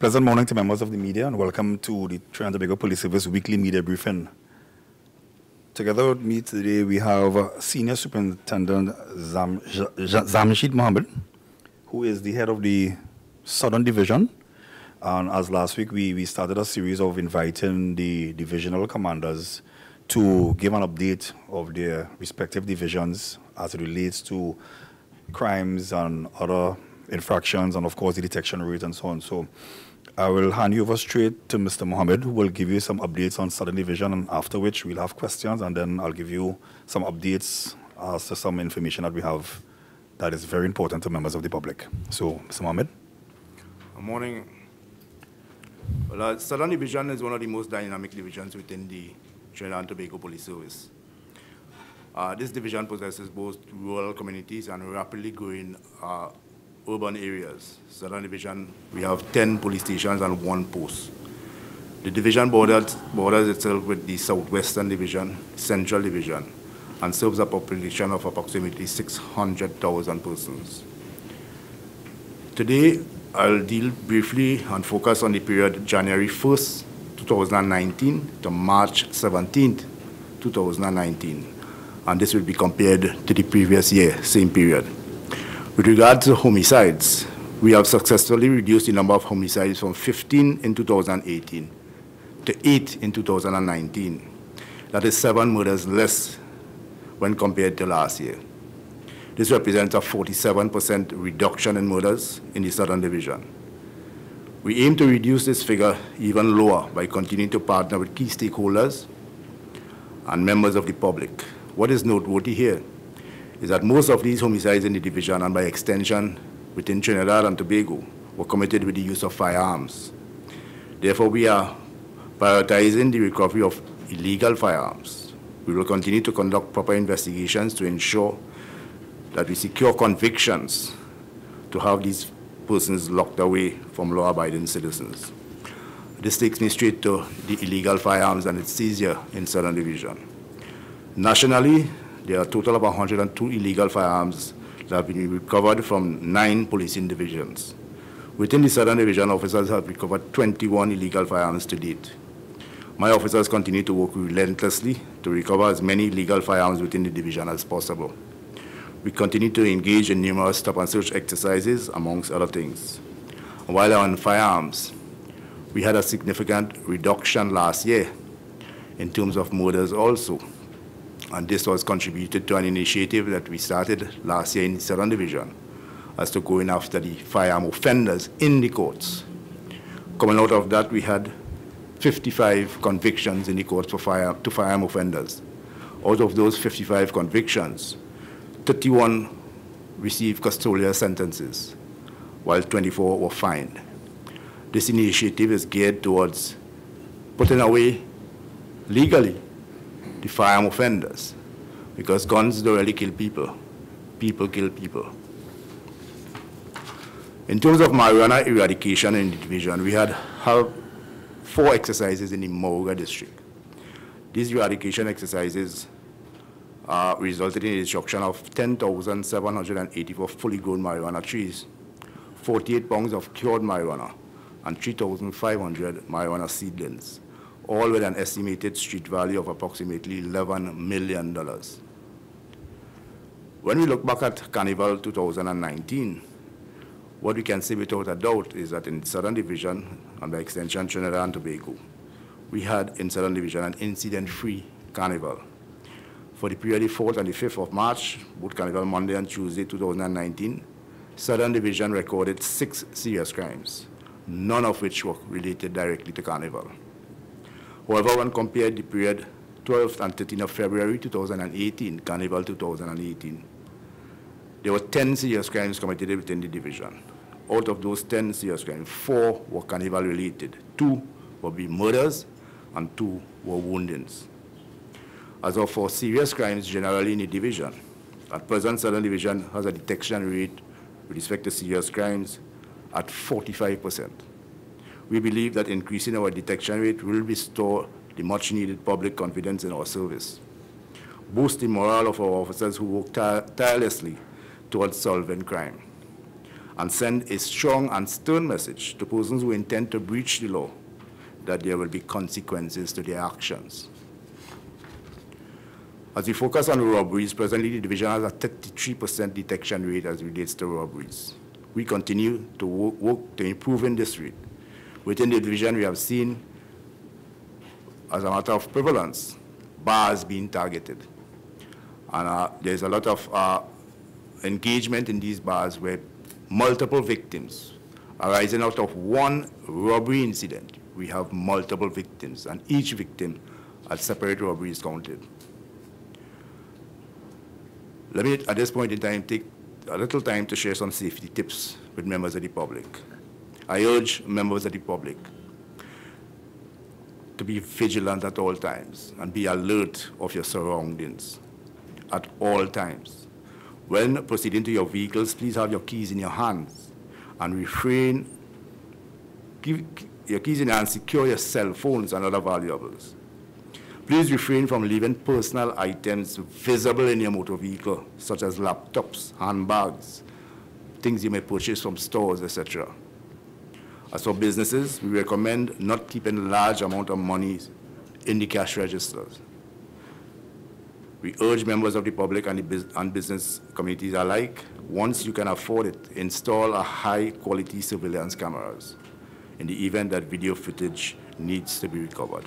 Pleasant morning to members of the media and welcome to the Trinidad and Tobago Police Service weekly media briefing. Together with me today we have Senior Superintendent Zamsheed Mohammed, who is the head of the Southern Division. And as last week we started a series of inviting the divisional commanders to give an update of their respective divisions as it relates to crimes and other infractions and of course the detection rate and so on. So I will hand you over straight to Mr. Mohammed, who will give you some updates on Southern Division, and after which we'll have questions, and then I'll give you some updates as to some information that we have that is very important to members of the public. So, Mr. Mohammed. Good morning. Well, Southern Division is one of the most dynamic divisions within the Trinidad and Tobago Police Service. This division possesses both rural communities and rapidly growing urban areas. Southern Division, we have 10 police stations and 1 post. The division borders itself with the Southwestern Division, Central Division, and serves a population of approximately 600,000 persons. Today, I'll deal briefly and focus on the period January 1st, 2019 to March 17th, 2019. And this will be compared to the previous year, same period. With regard to homicides, we have successfully reduced the number of homicides from 15 in 2018 to 8 in 2019. That is 7 murders less when compared to last year. This represents a 47% reduction in murders in the Southern Division. We aim to reduce this figure even lower by continuing to partner with key stakeholders and members of the public. What is noteworthy here is that most of these homicides in the division, and by extension within Trinidad and Tobago, were committed with the use of firearms. Therefore, we are prioritizing the recovery of illegal firearms. We will continue to conduct proper investigations to ensure that we secure convictions to have these persons locked away from law-abiding citizens. This takes me straight to the illegal firearms and its seizure in Southern Division. Nationally, there are a total of 102 illegal firearms that have been recovered from 9 policing divisions. Within the Southern Division, officers have recovered 21 illegal firearms to date. My officers continue to work relentlessly to recover as many illegal firearms within the division as possible. We continue to engage in numerous stop and search exercises, amongst other things. While on firearms, we had a significant reduction last year in terms of murders also. And this was contributed to an initiative that we started last year in the Southern Division as to going after the firearm offenders in the courts. Coming out of that, we had 55 convictions in the courts for firearm offenders. Out of those 55 convictions, 31 received custodial sentences, while 24 were fined. This initiative is geared towards putting away legally the firearm offenders, because guns don't really kill people. People kill people. In terms of marijuana eradication in the division, we had 4 exercises in the Mauga district. These eradication exercises resulted in the destruction of 10,784 fully grown marijuana trees, 48 pounds of cured marijuana, and 3,500 marijuana seedlings, all with an estimated street value of approximately $11 million. When we look back at Carnival 2019, what we can say without a doubt is that in the Southern Division, and by extension Trinidad and Tobago, we had in Southern Division an incident-free Carnival. For the period the 4th and the 5th of March, both Carnival Monday and Tuesday 2019, Southern Division recorded 6 serious crimes, none of which were related directly to Carnival. However, when compared the period 12th and 13th of February 2018, Carnival 2018, there were 10 serious crimes committed within the division. Out of those 10 serious crimes, 4 were Carnival related. 2 were murders and 2 were woundings. As of for serious crimes generally in the division, at present Southern Division has a detection rate with respect to serious crimes at 45%. We believe that increasing our detection rate will restore the much-needed public confidence in our service, boost the morale of our officers who work tirelessly towards solving crime, and send a strong and stern message to persons who intend to breach the law that there will be consequences to their actions. As we focus on robberies, presently the division has a 33% detection rate as it relates to robberies. We continue to work to improve in this rate. Within the division, we have seen, as a matter of prevalence, bars being targeted. And there's a lot of engagement in these bars where multiple victims arising out of one robbery incident. We have multiple victims, and each victim a separate robbery is counted. Let me, at this point in time, take a little time to share some safety tips with members of the public. I urge members of the public to be vigilant at all times and be alert of your surroundings at all times. When proceeding to your vehicles, please have your keys in your hands and refrain, keep your keys in your hands, secure your cell phones and other valuables. Please refrain from leaving personal items visible in your motor vehicle, such as laptops, handbags, things you may purchase from stores, etc. As for businesses, we recommend not keeping large amount of money in the cash registers. We urge members of the public and business communities alike, once you can afford it, install a high-quality surveillance cameras in the event that video footage needs to be recovered.